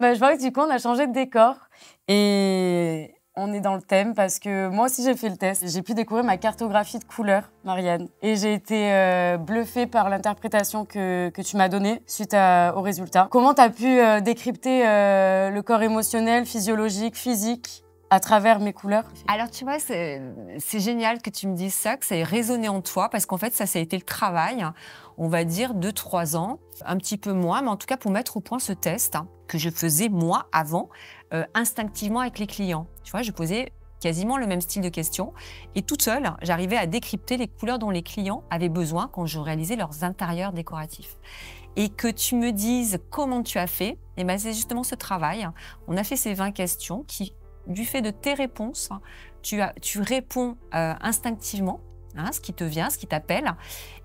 Bah, je vois que du coup, on a changé de décor et on est dans le thème parce que moi aussi, j'ai fait le test. J'ai pu découvrir ma cartographie de couleurs, Marianne. Et j'ai été bluffée par l'interprétation que tu m'as donnée suite au résultat. Comment tu as pu décrypter le corps émotionnel, physiologique, physique à travers mes couleurs? Alors, tu vois, c'est génial que tu me dises ça, que ça ait résonné en toi, parce qu'en fait, ça a été le travail, on va dire, de 3 ans, un petit peu moins, mais en tout cas, pour mettre au point ce test que je faisais, moi, avant, instinctivement avec les clients. Tu vois, je posais quasiment le même style de questions, et toute seule, j'arrivais à décrypter les couleurs dont les clients avaient besoin quand je réalisais leurs intérieurs décoratifs. Et que tu me dises comment tu as fait, et ben, c'est justement ce travail. On a fait ces 20 questions qui, du fait de tes réponses, tu réponds instinctivement, ce qui te vient, ce qui t'appelle.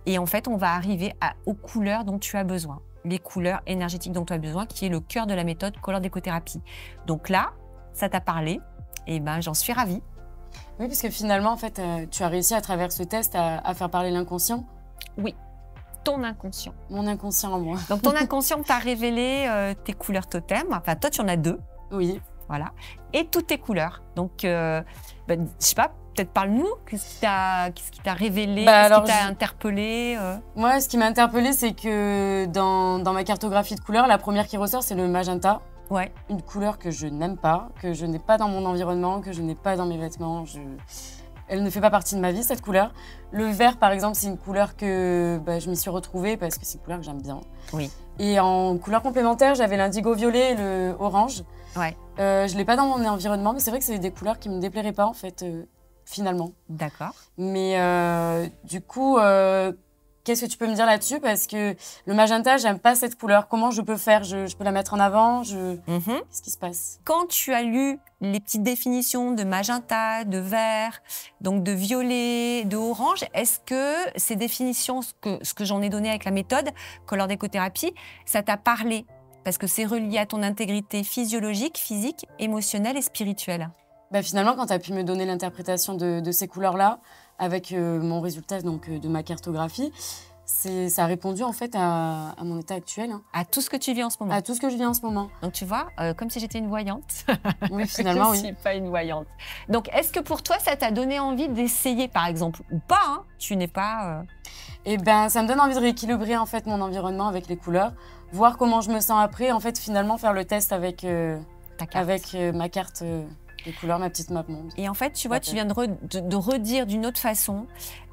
Et en fait, on va arriver aux couleurs dont tu as besoin, les couleurs énergétiques dont tu as besoin, qui est le cœur de la méthode Color Décothérapie. Donc là, ça t'a parlé, et ben j'en suis ravie. Oui, parce que finalement, en fait, tu as réussi à travers ce test à faire parler l'inconscient. Oui, ton inconscient. Mon inconscient en moi. Donc ton inconscient t'a révélé tes couleurs totem. Enfin, toi, tu en as 2. Oui. Voilà. Et toutes tes couleurs. Donc, je sais pas, peut-être parle-nous. Qu'est-ce qui t'a révélé, qu'est-ce qui t'a interpellé Moi, ce qui m'a interpellée, c'est que dans ma cartographie de couleurs, la première qui ressort, c'est le magenta. Ouais. Une couleur que je n'aime pas, que je n'ai pas dans mon environnement, que je n'ai pas dans mes vêtements. Elle ne fait pas partie de ma vie, cette couleur. Le vert, par exemple, c'est une couleur que je m'y suis retrouvée parce que c'est une couleur que j'aime bien. Oui. Et en couleur complémentaire, j'avais l'indigo violet et le orange. Ouais. Je ne l'ai pas dans mon environnement, mais c'est vrai que c'est des couleurs qui ne me déplairaient pas, en fait, finalement. D'accord. Mais du coup, qu'est-ce que tu peux me dire là-dessus? Parce que le magenta, j'aime pas cette couleur. Comment je peux faire? Je peux la mettre en avant? Qu'est-ce qui se passe? Quand tu as lu les petites définitions de magenta, de vert, donc de violet, de orange, est-ce que ces définitions, ce que j'en ai donné avec la méthode Color Décothérapie, ça t'a parlé? Parce que c'est relié à ton intégrité physiologique, physique, émotionnelle et spirituelle. Finalement, quand tu as pu me donner l'interprétation de ces couleurs-là, avec mon résultat donc, de ma cartographie, ça a répondu en fait à mon état actuel. À tout ce que tu vis en ce moment. À tout ce que je vis en ce moment. Donc tu vois, comme si j'étais une voyante. Oui, finalement, oui. Je ne suis pas une voyante. Donc est-ce que pour toi, ça t'a donné envie d'essayer, par exemple, ou pas, hein? Tu n'es pas... Eh bien, ça me donne envie de rééquilibrer en fait mon environnement avec les couleurs, voir comment je me sens après, en fait, finalement, faire le test avec, ma carte des couleurs, ma petite map monde. Et en fait, tu vois, tu viens de redire d'une autre façon,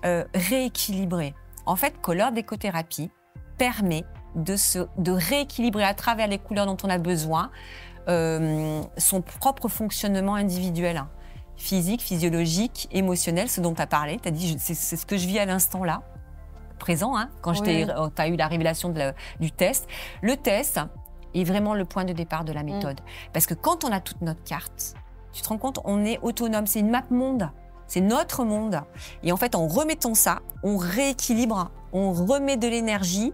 rééquilibrer. En fait, Color Décothérapie permet de rééquilibrer à travers les couleurs dont on a besoin son propre fonctionnement individuel, physique, physiologique, émotionnel, ce dont tu as parlé. Tu as dit, c'est ce que je vis à l'instant là, présent, quand tu as eu la révélation du test. Le test est vraiment le point de départ de la méthode. Parce que quand on a toute notre carte, tu te rends compte, on est autonome, c'est une map monde. C'est notre monde. Et en fait, en remettant ça, on rééquilibre, on remet de l'énergie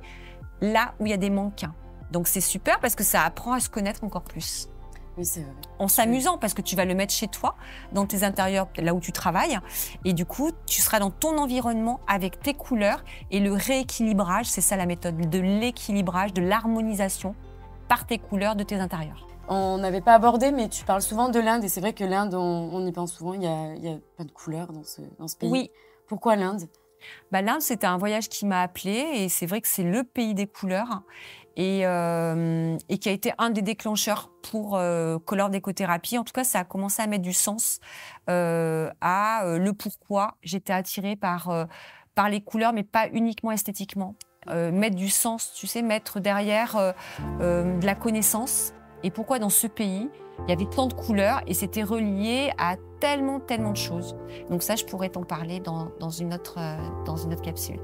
là où il y a des manques. Donc c'est super parce que ça apprend à se connaître encore plus. Oui, c'est vrai. En s'amusant, parce que tu vas le mettre chez toi, dans tes intérieurs, là où tu travailles. Et du coup, tu seras dans ton environnement avec tes couleurs. Et le rééquilibrage, c'est ça la méthode, de l'équilibrage, de l'harmonisation par tes couleurs de tes intérieurs. On n'avait pas abordé, mais tu parles souvent de l'Inde. Et c'est vrai que l'Inde, on y pense souvent, il y a plein de couleurs dans ce pays. Oui. Pourquoi l'Inde? L'Inde, c'était un voyage qui m'a appelée. Et c'est vrai que c'est le pays des couleurs. Et qui a été un des déclencheurs pour Color Décothérapie. En tout cas, ça a commencé à mettre du sens le pourquoi j'étais attirée par les couleurs, mais pas uniquement esthétiquement. Mettre du sens, tu sais, mettre derrière de la connaissance. Et pourquoi dans ce pays, il y avait tant de couleurs et c'était relié à tellement de choses. Donc ça, je pourrais t'en parler dans une autre capsule.